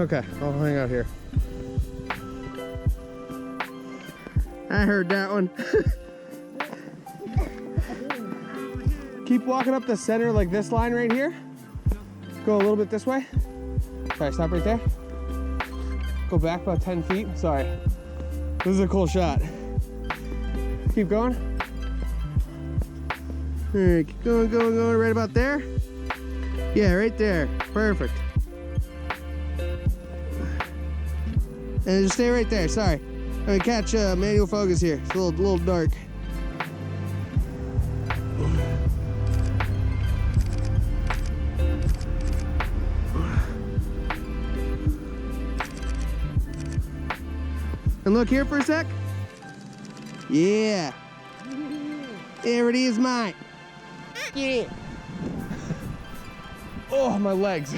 Okay, I'll hang out here. I heard that one. Keep walking up the center like this line right here. Go a little bit this way. Sorry, stop right there. Go back about 10 feet. Sorry. This is a cool shot. Keep going. All right, keep going, going, going, right about there. Yeah, right there. Perfect. And just stay right there. Sorry. I'm gonna catch manual focus here. It's a little dark. And look here for a sec. Yeah. There it is, mine. Yeah. Oh, my legs.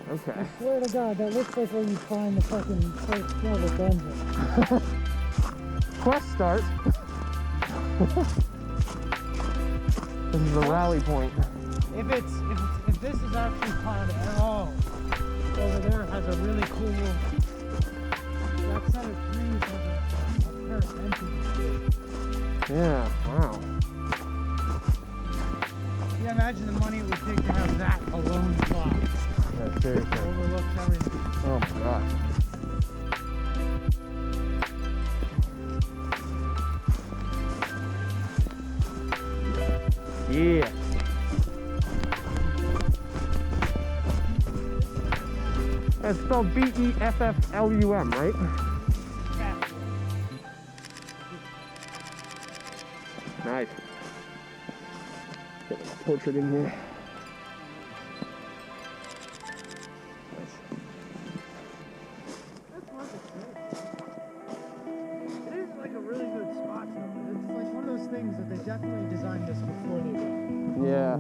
Okay. I swear to God, that looks like where you find the fucking first level dungeon. Quest start. This is the rally point. If this is actually part of it, oh, over there has a really cool. That set of trees has a pair of entries. Yeah. Wow. Yeah, imagine the money it would take to have that alone spot. Yeah, seriously. Overlooks everything. Oh my God. Yeah. It's spelled Befflum, right? Yeah. Nice. Get a portrait in here. That's worth it. It is like a really good spot. It's like one of those things that they definitely designed this before they did. Yeah.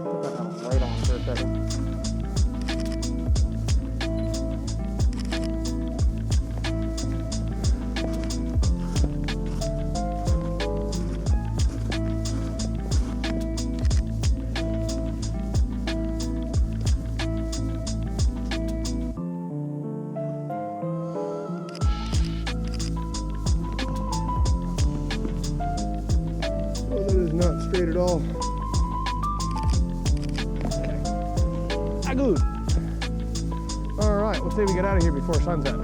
Put that light on for a second. Not straight at all. Ah, good. All right, let's say we get out of here before sunset.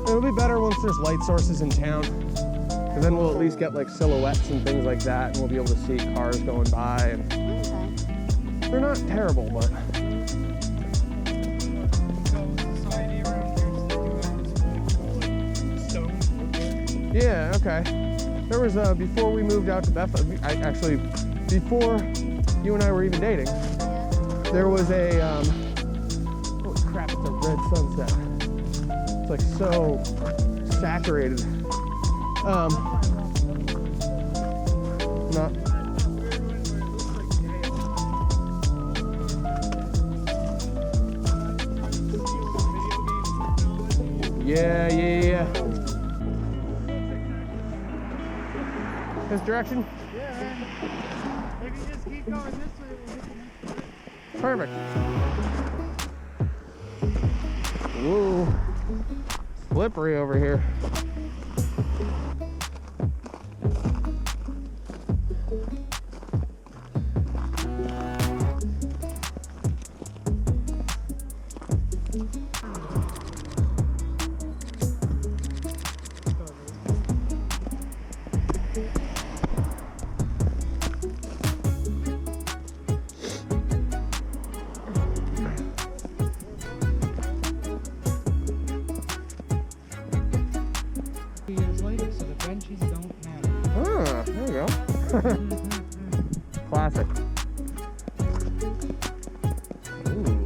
It'll be better once there's light sources in town, and then we'll at least get like silhouettes and things like that, and we'll be able to see cars going by. And they're not terrible, but yeah, okay. There was before we moved out to Bethlehem, actually before you and I were even dating, there was a holy crap, it's a red sunset. It's like so saturated. Not yeah. This direction? Yeah, man. If you just keep going this way, we'll hit the next way. Perfect. Whoa. Slippery over here. Classic. Ooh.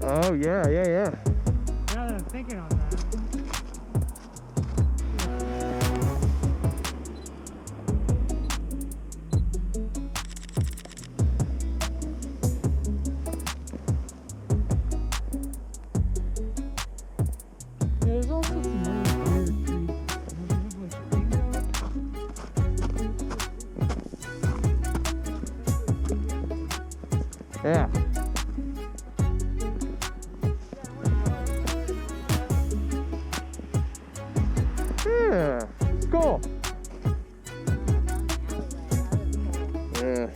Oh yeah. Now that I'm thinking on that. there's also some really weird trees. Yeah. Yeah, it's cool. Yeah.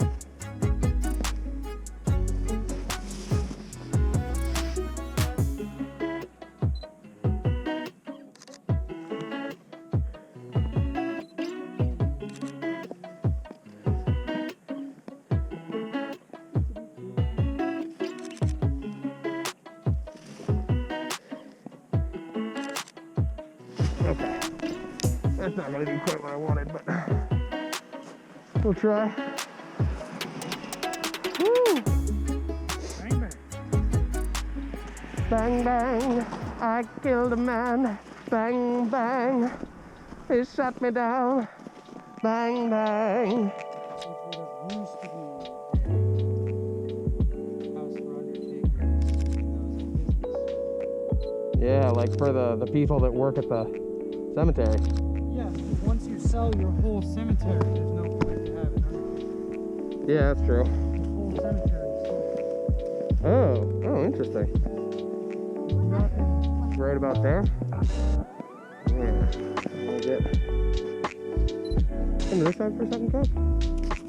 Okay. That's not gonna do quite what I wanted, but we'll try. Woo! Bang, bang. Bang, bang, I killed a man. Bang, bang, he shot me down. Bang, bang. Which would have used to be a house for undertakers. That was a business. Yeah, like for the people that work at the cemetery. Yeah, once you sell your whole cemetery, there's no point to have it undertaker. Yeah, that's true. The whole cemetery is sold. Oh, interesting. Right about there? Yeah. I'll get into this side for a second, Coach.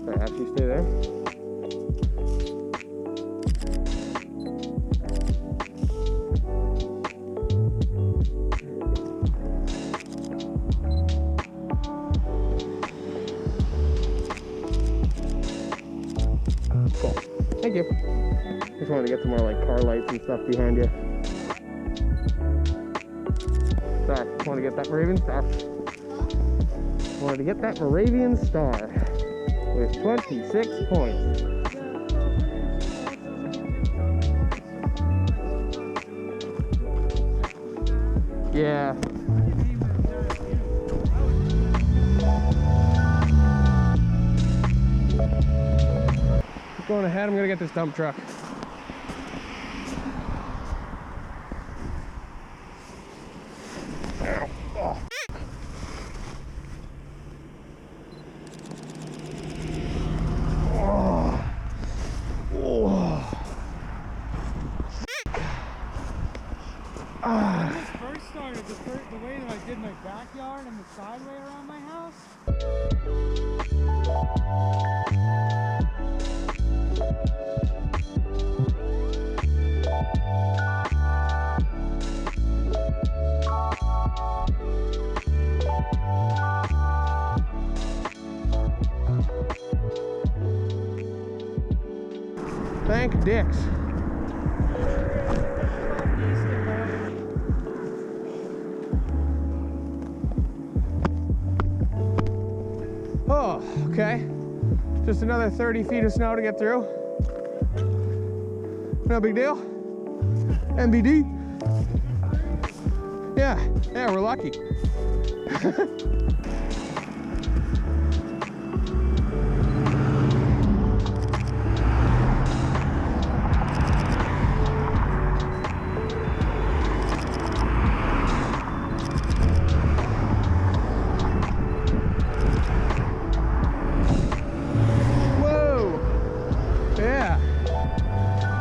Alright, after you stay there. Cool. Thank you. Just wanted to get some more like car lights and stuff behind you. Sorry, wanted to get that Moravian Star. Wanted to get that Moravian Star with 26 points. Yeah. Keep going ahead, I'm gonna get this dump truck. First started the way that I did my backyard and the sideway around my house. Thank Dicks. Oh, okay. Just another 30 feet of snow to get through. No big deal. MBD. Yeah, we're lucky.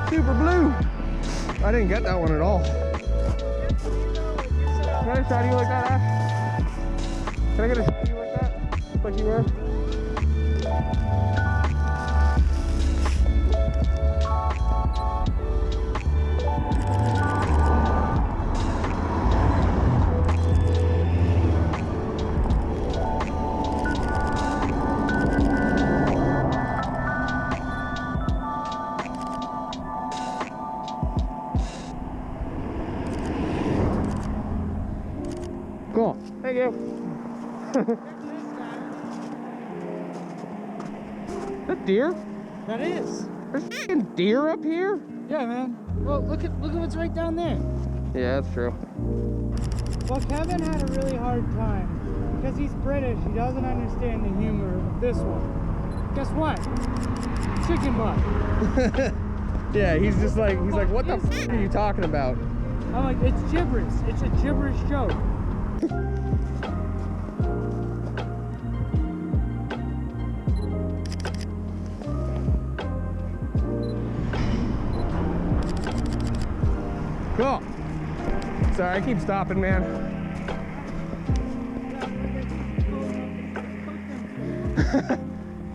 Super blue. I didn't get that one at all. Can I shot you like that, Ash? Can I get a shot of you like that? Like you were? Cool. Thank you. That deer? That is. There's fucking deer up here? Yeah, man. Well, look at what's right down there. Yeah, that's true. Well, Kevin had a really hard time because he's British. He doesn't understand the humor of this one. Guess what? Chicken butt. Yeah, he's like, what the f are you talking about? I'm like, it's gibberish. It's a gibberish joke. Cool. Sorry, I keep stopping, man.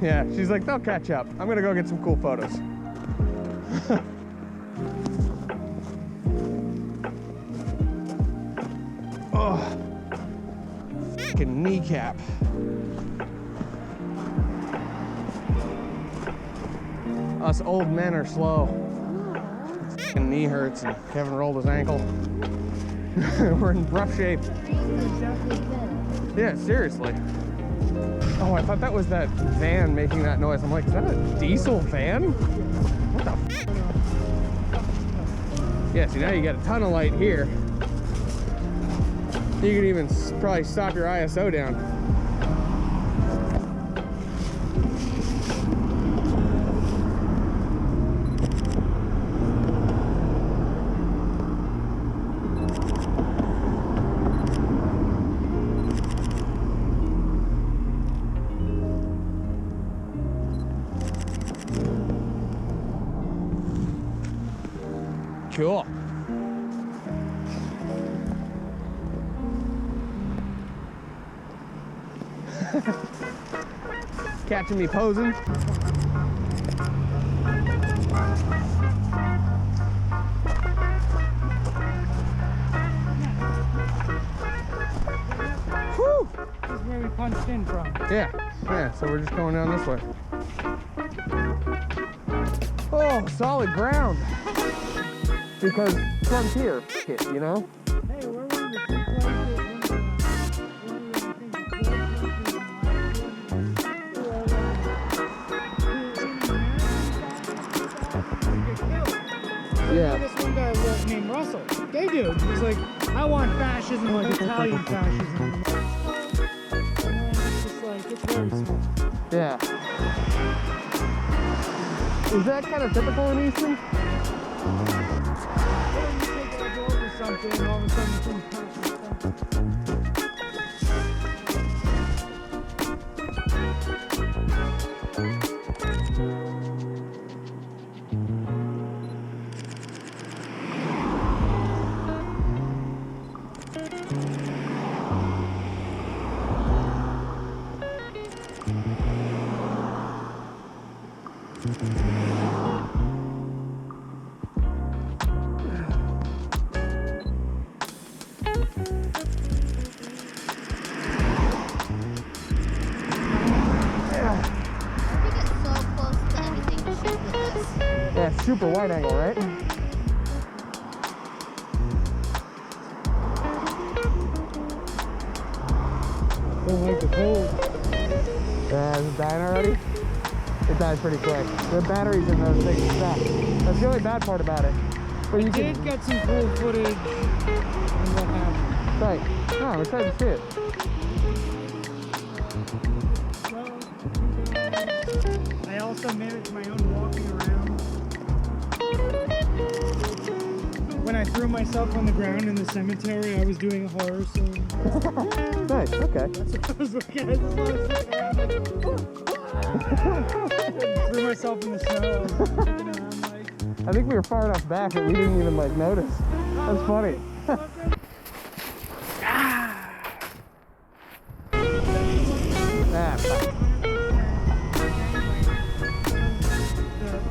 Yeah, she's like, they'll catch up. I'm gonna go get some cool photos. Oh, fucking kneecap. Us old men are slow. Fucking knee hurts and Kevin rolled his ankle. We're in rough shape. Yeah, seriously. Oh, I thought that was that van making that noise. I'm like, is that a diesel van? What the f? Yeah, see, now you got a ton of light here. You can even probably stop your ISO down. Cool. Catching me posing. Whew. This is where we punched in from. Yeah, so we're just going down this way. Oh, solid ground. Because frontier, it, you know? Hey, where were the three places? Yeah. This one guy named Russell. Gay dude. He's like, I want fascism, like Italian fascism. And it's just like, it's very small. Yeah. Is that kind of typical in Easton? Something, and all of a sudden things happen. Yeah, super wide angle, right? Don't like the cold. Is it dying already? It died pretty quick. The batteries in those things stuck. That's the only bad part about it. But you did get some cool footage on what happened. Right. No, I'm excited to see it. I also managed my own walking around. When I threw myself on the ground in the cemetery, I was doing a horror scene. Nice, okay. That's what I was looking at. I just wanted to sit around like, threw myself in the snow. I was looking around like... I think we were far enough back that we didn't even like notice. That's funny.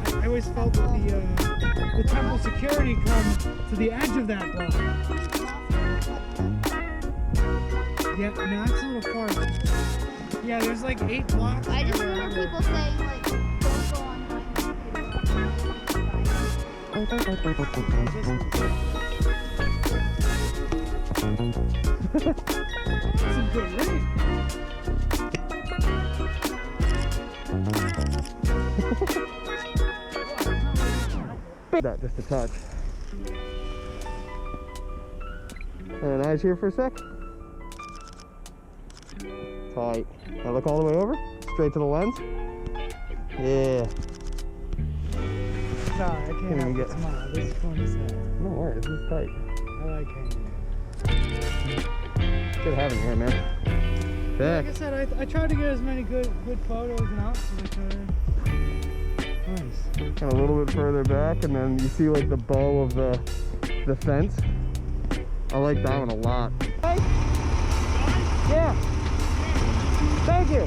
I always felt that the temple security come to the edge of that block. Yeah, no, it's a little far. Yeah, there's like 8 blocks. I just remember people saying like, don't go on That's a good rate. That just a touch. And eyes here for a sec. Tight. Now look all the way over. Straight to the lens. Yeah. Sorry, I can't help but smile. This is fun as hell. No worries, this is tight. like hanging Good having you here, man. there. Like I Sick. said, I tried to get as many good photos and out as I could. Nice. And a little bit further back, and then you see like the bow of the fence. I like that one a lot. Hey? Yeah. Thank you.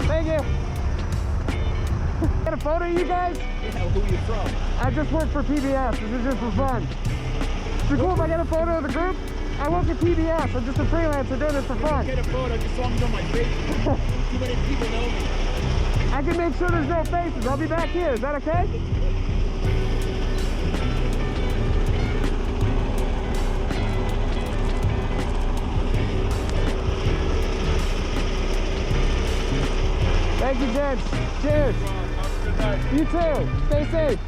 Thank you. Get a photo of you guys? Yeah, who you from? I just work for PBS. This is just for fun. Is it cool if I get a photo of the group? I work at PBS. I'm just a freelancer doing this for fun. Get a photo, just so I'm on my face. Too many people know me. I can make sure there's no faces. I'll be back here. Is that okay? Thank you, gents. Cheers. You too. Stay safe.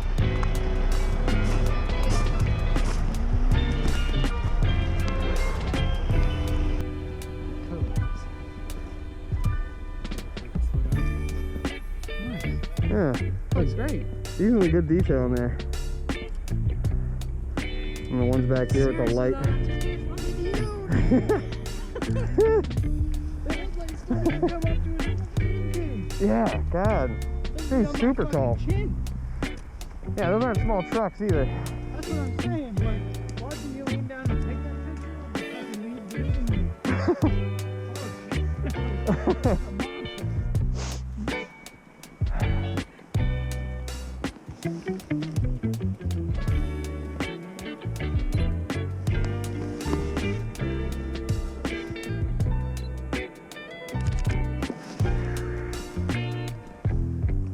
Yeah, Looks great. decently good detail in there. And the ones back here with the light. Yeah, God. He's super tall. Yeah, those aren't small trucks either. That's what I'm saying, but watching you lean down and take that picture, I'm fucking leave this.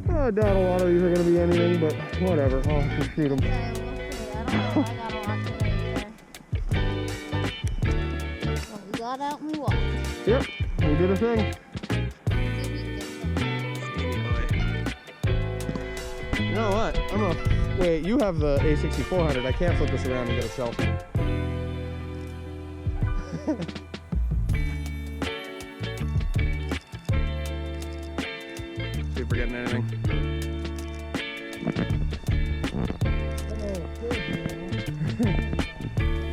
I doubt a lot of these are going to be anything, but whatever. I'll just shoot them. Okay, we'll see. I don't know. I got a lot today either. Well, we got out and we walked. Yep, we did a thing. See if we can get You know what? I'm gonna wait. You have the A6400. I can't flip this around and get a selfie. See if we're getting anything.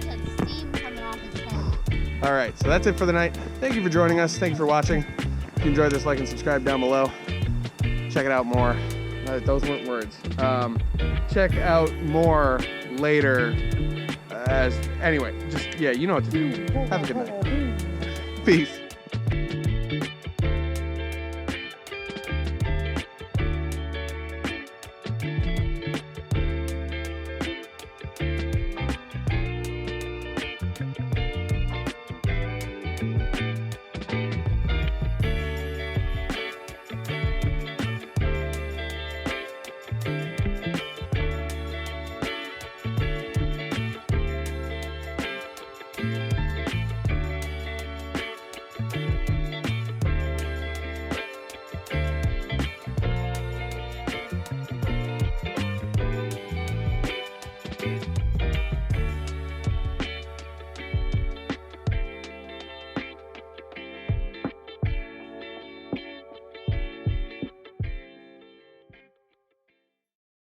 Had steam coming off his head. All right, so that's it for the night. Thank you for joining us. Thank you for watching. If you enjoyed this, like and subscribe down below. Check it out more. Those weren't words. Check out more later. Anyway, just yeah, you know what to do. Have a good night. Peace.